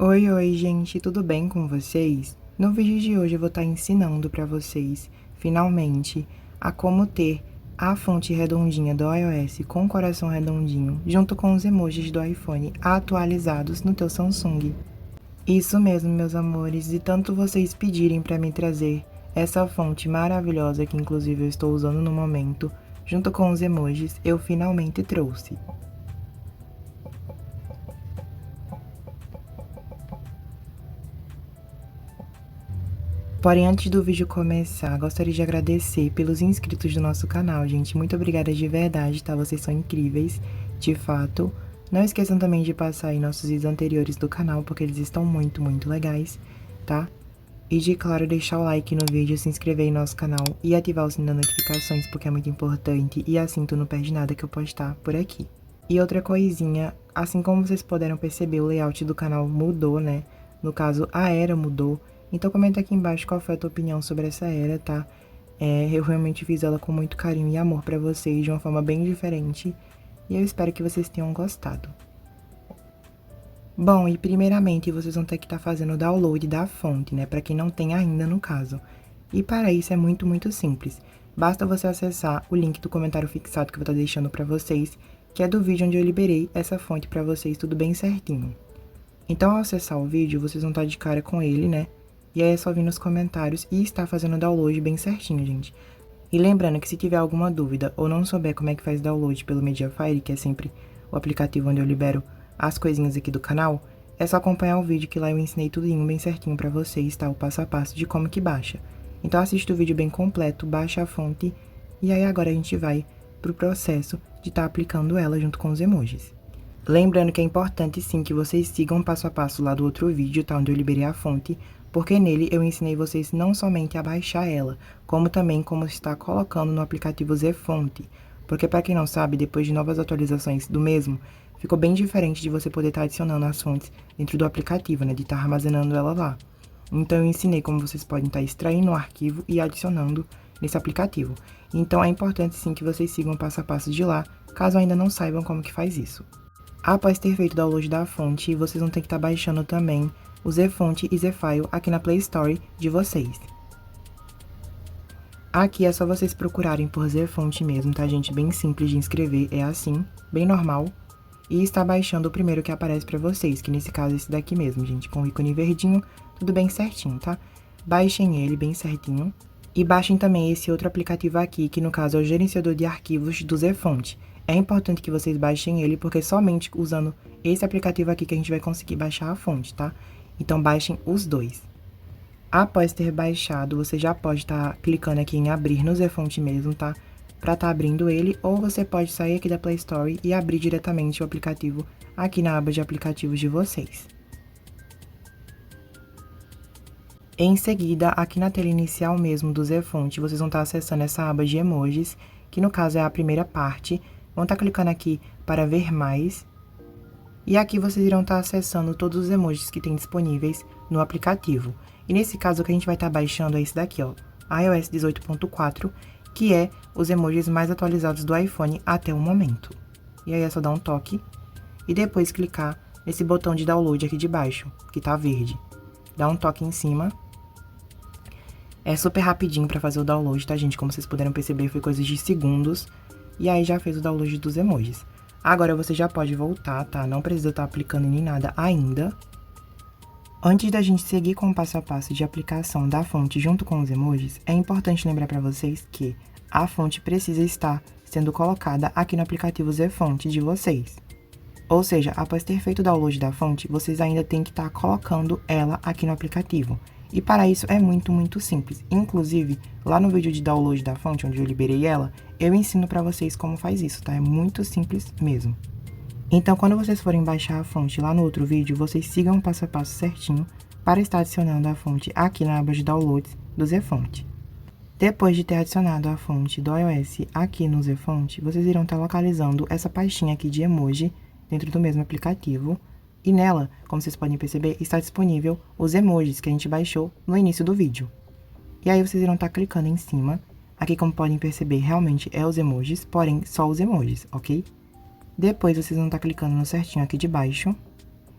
Oi, gente, tudo bem com vocês? No vídeo de hoje eu vou estar ensinando para vocês, finalmente, a como ter a fonte redondinha do iOS com coração redondinho, junto com os emojis do iPhone atualizados no teu Samsung. Isso mesmo, meus amores, de tanto vocês pedirem para me trazer essa fonte maravilhosa que inclusive eu estou usando no momento, junto com os emojis, eu finalmente trouxe. Porém, antes do vídeo começar, gostaria de agradecer pelos inscritos do nosso canal, gente. Muito obrigada de verdade, tá? Vocês são incríveis, de fato. Não esqueçam também de passar aí nossos vídeos anteriores do canal, porque eles estão muito legais, tá? E de, claro, deixar o like no vídeo, se inscrever em nosso canal e ativar o sininho das notificações, porque é muito importante. E assim tu não perde nada que eu postar por aqui. E outra coisinha, assim como vocês puderam perceber, o layout do canal mudou, né? No caso, a era mudou. Então comenta aqui embaixo qual foi a tua opinião sobre essa era, tá? Eu realmente fiz ela com muito carinho e amor pra vocês, de uma forma bem diferente. E eu espero que vocês tenham gostado. Bom, e primeiramente vocês vão ter que estar fazendo o download da fonte, né? Pra quem não tem ainda, no caso. E para isso é muito simples. Basta você acessar o link do comentário fixado que eu vou estar deixando pra vocês, que é do vídeo onde eu liberei essa fonte pra vocês, tudo bem certinho. Então, ao acessar o vídeo, vocês vão estar de cara com ele, né? E aí é só vir nos comentários e estar fazendo o download bem certinho, gente. E lembrando que se tiver alguma dúvida ou não souber como é que faz download pelo Mediafire, que é sempre o aplicativo onde eu libero as coisinhas aqui do canal, é só acompanhar o vídeo que lá eu ensinei tudinho bem certinho pra vocês, tá? O passo a passo de como que baixa. Então assista o vídeo bem completo, baixa a fonte e aí agora a gente vai pro processo de estar aplicando ela junto com os emojis. Lembrando que é importante sim que vocês sigam o passo a passo lá do outro vídeo, tá? Onde eu liberei a fonte, porque nele eu ensinei vocês não somente a baixar ela, como também como está colocando no aplicativo Zefonte. Porque para quem não sabe, depois de novas atualizações do mesmo, ficou bem diferente de você poder estar adicionando as fontes dentro do aplicativo, né? De estar armazenando ela lá. Então eu ensinei como vocês podem estar extraindo o arquivo e adicionando nesse aplicativo. Então é importante sim que vocês sigam o passo a passo de lá, caso ainda não saibam como que faz isso. Após ter feito o download da fonte, vocês vão ter que estar baixando também o Zefonte e Zefile aqui na Play Store de vocês. Aqui é só vocês procurarem por Zefonte mesmo, tá, gente? Bem simples de inscrever, é assim, bem normal. E está baixando o primeiro que aparece pra vocês, que nesse caso é esse daqui mesmo, gente, com o ícone verdinho, tudo bem certinho, tá? Baixem ele bem certinho. E baixem também esse outro aplicativo aqui, que no caso é o gerenciador de arquivos do Zefonte. É importante que vocês baixem ele, porque somente usando esse aplicativo aqui que a gente vai conseguir baixar a fonte, tá? Então baixem os dois. Após ter baixado, você já pode estar clicando aqui em abrir no Zefonte mesmo, tá? Pra estar abrindo ele, ou você pode sair aqui da Play Store e abrir diretamente o aplicativo aqui na aba de aplicativos de vocês. Em seguida, aqui na tela inicial mesmo do Zefonte, vocês vão estar acessando essa aba de emojis, que no caso é a primeira parte. Vão estar clicando aqui para ver mais. E aqui vocês irão estar acessando todos os emojis que tem disponíveis no aplicativo. E nesse caso o que a gente vai estar baixando é esse daqui, ó, iOS 18.4, que é os emojis mais atualizados do iPhone até o momento. E aí é só dar um toque e depois clicar nesse botão de download aqui de baixo, que tá verde. Dá um toque em cima. É super rapidinho para fazer o download, tá, gente? Como vocês puderam perceber, foi coisa de segundos. E aí já fez o download dos emojis. Agora você já pode voltar, tá? Não precisa estar aplicando nem nada ainda. Antes da gente seguir com o passo a passo de aplicação da fonte junto com os emojis, é importante lembrar para vocês que a fonte precisa estar sendo colocada aqui no aplicativo Zefonte de vocês. Ou seja, após ter feito o download da fonte, vocês ainda têm que estar colocando ela aqui no aplicativo. E para isso é muito simples. Inclusive, lá no vídeo de download da fonte, onde eu liberei ela, eu ensino para vocês como faz isso, tá? É muito simples mesmo. Então, quando vocês forem baixar a fonte lá no outro vídeo, vocês sigam o passo a passo certinho para estar adicionando a fonte aqui na aba de downloads do Zefonte. Depois de ter adicionado a fonte do iOS aqui no Zefonte, vocês irão estar localizando essa pastinha aqui de emoji dentro do mesmo aplicativo. E nela, como vocês podem perceber, está disponível os emojis que a gente baixou no início do vídeo. E aí vocês irão estar clicando em cima. Aqui, como podem perceber, realmente é os emojis, porém só os emojis, ok? Depois vocês vão estar clicando no certinho aqui de baixo.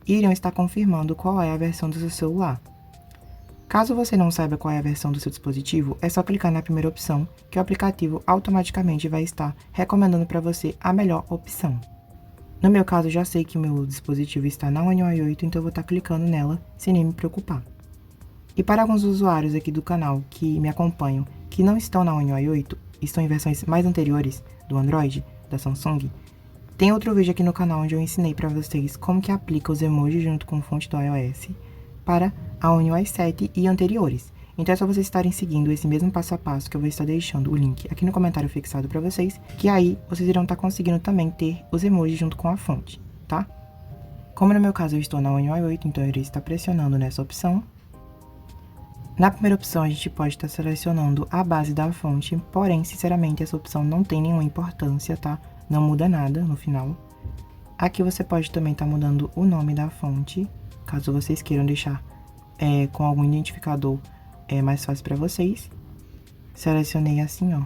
e irão estar confirmando qual é a versão do seu celular. Caso você não saiba qual é a versão do seu dispositivo, é só clicar na primeira opção, que o aplicativo automaticamente vai estar recomendando para você a melhor opção. No meu caso, já sei que o meu dispositivo está na One UI 8, então eu vou estar clicando nela sem nem me preocupar. E para alguns usuários aqui do canal que me acompanham, que não estão na One UI 8, estão em versões mais anteriores do Android, da Samsung, tem outro vídeo aqui no canal onde eu ensinei para vocês como que aplica os emojis junto com fonte do iOS para a One UI 7 e anteriores. Então é só vocês estarem seguindo esse mesmo passo a passo que eu vou estar deixando o link aqui no comentário fixado para vocês, que aí vocês irão estar conseguindo também ter os emojis junto com a fonte, tá? Como no meu caso eu estou na One UI 8, então eu irei estar pressionando nessa opção. Na primeira opção, a gente pode estar selecionando a base da fonte, porém, sinceramente, essa opção não tem nenhuma importância, tá? Não muda nada no final. Aqui você pode também estar mudando o nome da fonte, caso vocês queiram deixar com algum identificador mais fácil para vocês. Selecionei assim, ó.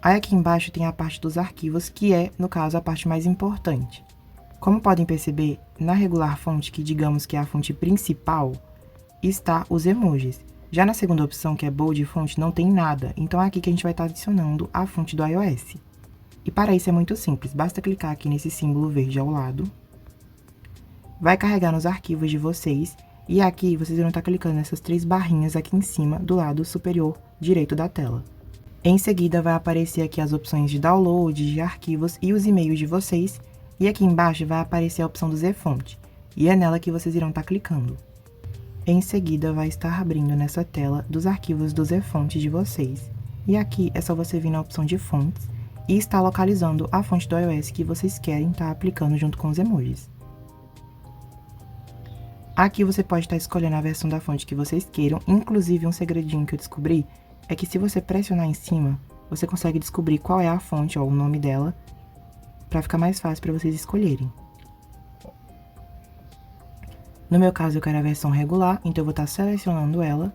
Aí aqui embaixo tem a parte dos arquivos, que é, no caso, a parte mais importante. Como podem perceber, na regular fonte, que digamos que é a fonte principal, está os emojis. Já na segunda opção, que é bold fonte, não tem nada, então é aqui que a gente vai estar adicionando a fonte do iOS. E para isso é muito simples, basta clicar aqui nesse símbolo verde ao lado, vai carregar nos arquivos de vocês, e aqui vocês vão estar clicando nessas 3 barrinhas aqui em cima, do lado superior direito da tela. Em seguida vai aparecer aqui as opções de download, de arquivos e os e-mails de vocês, e aqui embaixo vai aparecer a opção do Zfonte, e é nela que vocês irão estar clicando. Em seguida, vai estar abrindo nessa tela dos arquivos do Zfonte de vocês. E aqui é só você vir na opção de fontes e estar localizando a fonte do iOS que vocês querem estar aplicando junto com os emojis. Aqui você pode estar escolhendo a versão da fonte que vocês queiram, inclusive um segredinho que eu descobri é que se você pressionar em cima, você consegue descobrir qual é a fonte ou o nome dela, para ficar mais fácil para vocês escolherem. No meu caso, eu quero a versão regular, então eu vou estar selecionando ela.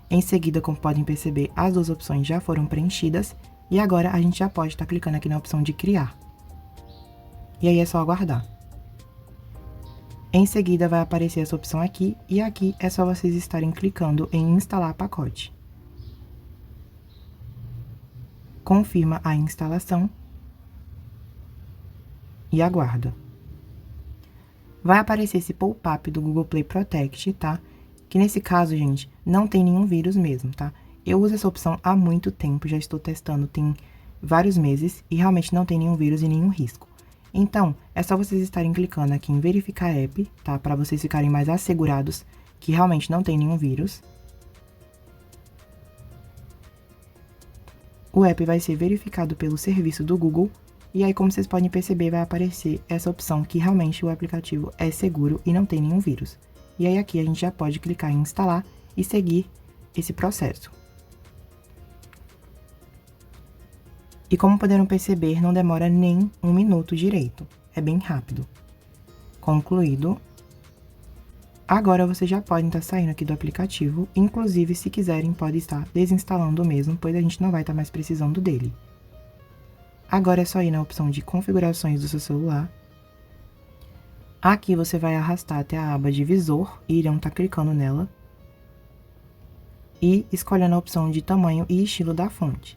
Em seguida, como podem perceber, as duas opções já foram preenchidas. E agora, a gente já pode estar clicando aqui na opção de criar. E aí é só aguardar. Em seguida, vai aparecer essa opção aqui. E aqui é só vocês estarem clicando em instalar pacote. Confirma a instalação. E aguarda. Vai aparecer esse pop-up do Google Play Protect, tá? Que nesse caso, gente, não tem nenhum vírus mesmo, tá? Eu uso essa opção há muito tempo, já estou testando tem vários meses e realmente não tem nenhum vírus e nenhum risco. Então, é só vocês estarem clicando aqui em verificar app, tá? Para vocês ficarem mais assegurados que realmente não tem nenhum vírus. O app vai ser verificado pelo serviço do Google. E aí, como vocês podem perceber, vai aparecer essa opção que realmente o aplicativo é seguro e não tem nenhum vírus. E aí aqui a gente já pode clicar em instalar e seguir esse processo. E como puderam perceber, não demora nem 1 minuto direito, é bem rápido. Concluído. Agora vocês já podem estar saindo aqui do aplicativo, inclusive se quiserem pode estar desinstalando mesmo, pois a gente não vai estar mais precisando dele. Agora é só ir na opção de configurações do seu celular. Aqui você vai arrastar até a aba de visor e irão estar clicando nela. E escolhendo a opção de tamanho e estilo da fonte.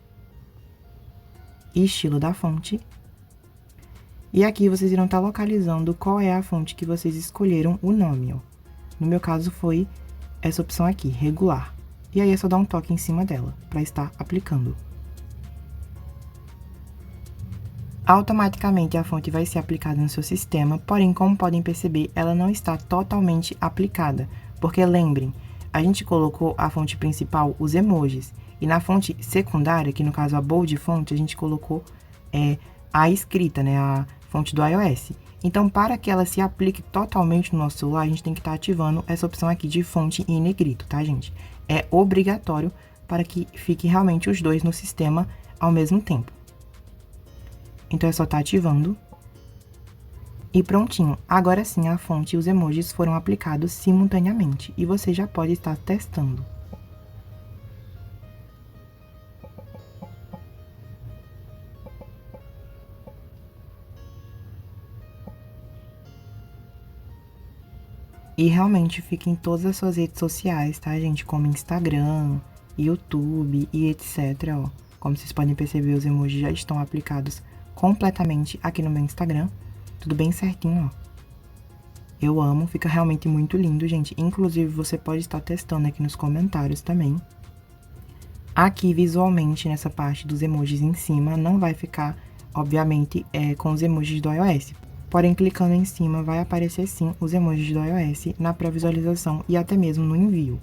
Estilo da fonte. E aqui vocês irão estar localizando qual é a fonte que vocês escolheram o nome, ó. No meu caso foi essa opção aqui, regular. E aí é só dar um toque em cima dela, para estar aplicando. Automaticamente a fonte vai ser aplicada no seu sistema, porém, como podem perceber, ela não está totalmente aplicada, porque lembrem, a gente colocou a fonte principal, os emojis, e na fonte secundária, que no caso a bold fonte, a gente colocou a escrita, né, a fonte do iOS. Então, para que ela se aplique totalmente no nosso celular, a gente tem que estar ativando essa opção aqui de fonte em negrito, tá, gente? É obrigatório para que fique realmente os dois no sistema ao mesmo tempo. Então, é só estar ativando. E prontinho. Agora sim, a fonte e os emojis foram aplicados simultaneamente. E você já pode estar testando. E realmente fica em todas as suas redes sociais, tá, gente? Como Instagram, YouTube e etc, ó. Como vocês podem perceber, os emojis já estão aplicados completamente aqui no meu Instagram. Tudo bem certinho, ó. Eu amo, fica realmente muito lindo, gente. Inclusive, você pode estar testando aqui nos comentários também. Aqui, visualmente, nessa parte dos emojis em cima, não vai ficar, obviamente, com os emojis do iOS. Porém, clicando em cima, vai aparecer sim os emojis do iOS na pré-visualização e até mesmo no envio.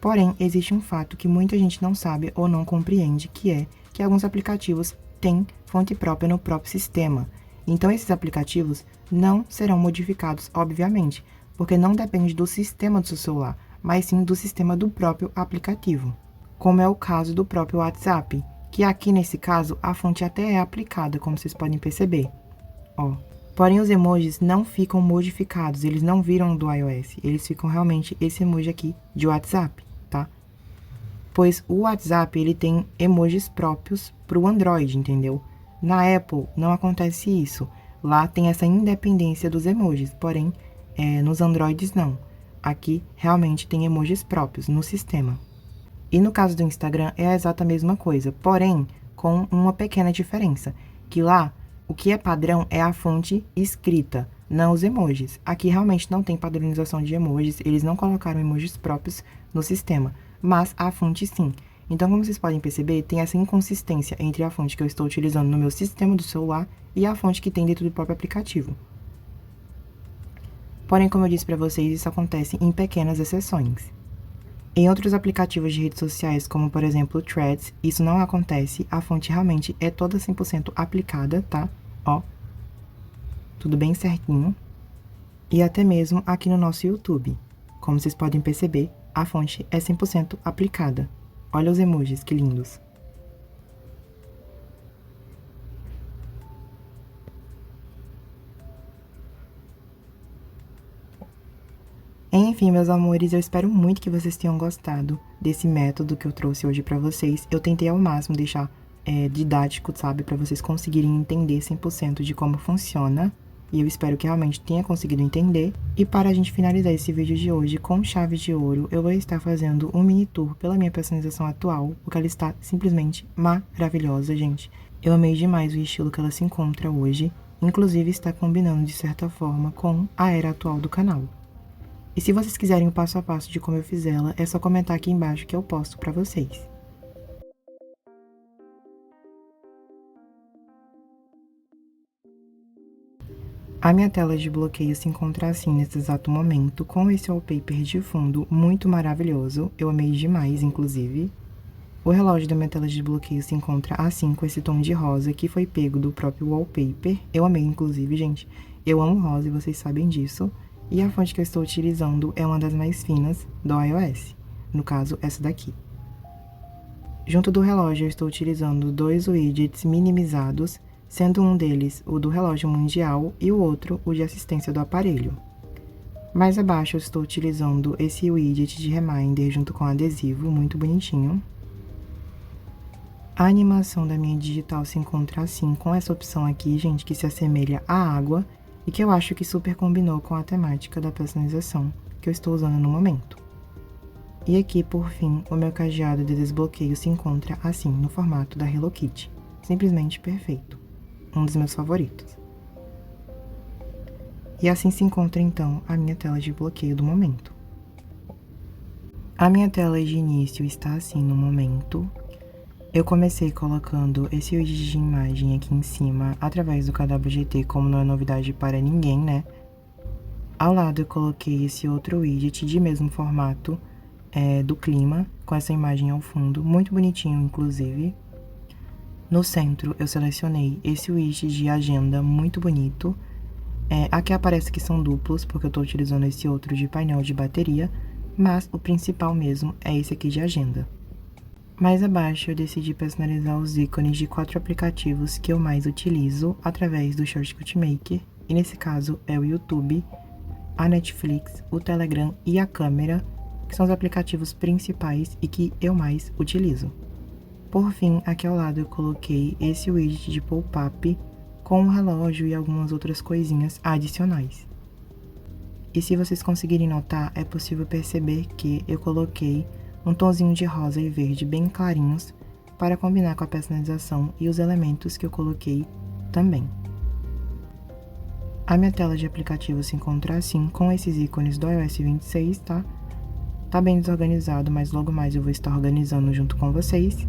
Porém, existe um fato que muita gente não sabe ou não compreende, que é que alguns aplicativos têm fonte própria no próprio sistema. Então, esses aplicativos não serão modificados, obviamente, porque não depende do sistema do seu celular, mas sim do sistema do próprio aplicativo. Como é o caso do próprio WhatsApp, que aqui nesse caso a fonte até é aplicada, como vocês podem perceber. Ó. Porém, os emojis não ficam modificados, eles não viram do iOS, eles ficam realmente esse emoji aqui de WhatsApp, tá? Pois o WhatsApp, ele tem emojis próprios para o Android, entendeu? Na Apple, não acontece isso. Lá tem essa independência dos emojis, porém, nos Androids não. Aqui, realmente, tem emojis próprios no sistema. E no caso do Instagram, é a exata mesma coisa, porém, com uma pequena diferença, que lá, o que é padrão é a fonte escrita, não os emojis. Aqui realmente não tem padronização de emojis, eles não colocaram emojis próprios no sistema, mas a fonte sim. Então, como vocês podem perceber, tem essa inconsistência entre a fonte que eu estou utilizando no meu sistema do celular e a fonte que tem dentro do próprio aplicativo. Porém, como eu disse para vocês, isso acontece em pequenas exceções. Em outros aplicativos de redes sociais, como por exemplo o Threads, isso não acontece, a fonte realmente é toda 100% aplicada, tá? Ó, tudo bem certinho. E até mesmo aqui no nosso YouTube. Como vocês podem perceber, a fonte é 100% aplicada. Olha os emojis, que lindos. Enfim, meus amores, eu espero muito que vocês tenham gostado desse método que eu trouxe hoje pra vocês. Eu tentei ao máximo deixar didático, sabe? Pra vocês conseguirem entender 100% de como funciona. E eu espero que realmente tenha conseguido entender. E para a gente finalizar esse vídeo de hoje com chave de ouro, eu vou estar fazendo um mini tour pela minha personalização atual, porque ela está simplesmente maravilhosa, gente. Eu amei demais o estilo que ela se encontra hoje. Inclusive está combinando de certa forma com a era atual do canal. E se vocês quiserem o passo a passo de como eu fiz ela, é só comentar aqui embaixo que eu posto pra vocês. A minha tela de bloqueio se encontra assim nesse exato momento, com esse wallpaper de fundo muito maravilhoso, eu amei demais, inclusive. O relógio da minha tela de bloqueio se encontra assim, com esse tom de rosa que foi pego do próprio wallpaper. Eu amei, inclusive, gente. Eu amo rosa e vocês sabem disso. E a fonte que eu estou utilizando é uma das mais finas do iOS, no caso, essa daqui. Junto do relógio, eu estou utilizando dois widgets minimizados, sendo um deles o do relógio mundial e o outro o de assistência do aparelho. Mais abaixo, eu estou utilizando esse widget de reminder junto com adesivo, muito bonitinho. A animação da minha digital se encontra assim, com essa opção aqui, gente, que se assemelha à água, e que eu acho que super combinou com a temática da personalização que eu estou usando no momento. E aqui, por fim, o meu cadeado de desbloqueio se encontra assim, no formato da Hello Kitty. Simplesmente perfeito. Um dos meus favoritos. E assim se encontra, então, a minha tela de bloqueio do momento. A minha tela de início está assim no momento. Eu comecei colocando esse widget de imagem aqui em cima, através do KWGT, como não é novidade para ninguém, né? Ao lado eu coloquei esse outro widget de mesmo formato, do clima, com essa imagem ao fundo, muito bonitinho, inclusive. No centro eu selecionei esse widget de agenda, muito bonito. Aqui aparece que são duplos, porque eu estou utilizando esse outro de painel de bateria, mas o principal mesmo é esse aqui de agenda. Mais abaixo, eu decidi personalizar os ícones de 4 aplicativos que eu mais utilizo através do Shortcut Maker, e nesse caso é o YouTube, a Netflix, o Telegram e a câmera, que são os aplicativos principais e que eu mais utilizo. Por fim, aqui ao lado eu coloquei esse widget de pop-up com um relógio e algumas outras coisinhas adicionais. E se vocês conseguirem notar, é possível perceber que eu coloquei um tonzinho de rosa e verde bem clarinhos para combinar com a personalização e os elementos que eu coloquei também. A minha tela de aplicativo se encontra assim, com esses ícones do iOS 26, tá? Tá bem desorganizado, mas logo mais eu vou estar organizando junto com vocês.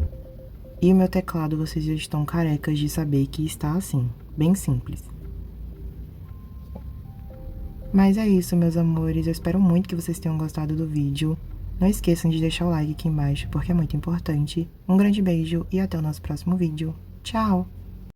E o meu teclado, vocês já estão carecas de saber que está assim, bem simples. Mas é isso, meus amores, eu espero muito que vocês tenham gostado do vídeo. Não esqueçam de deixar o like aqui embaixo, porque é muito importante. Um grande beijo e até o nosso próximo vídeo. Tchau!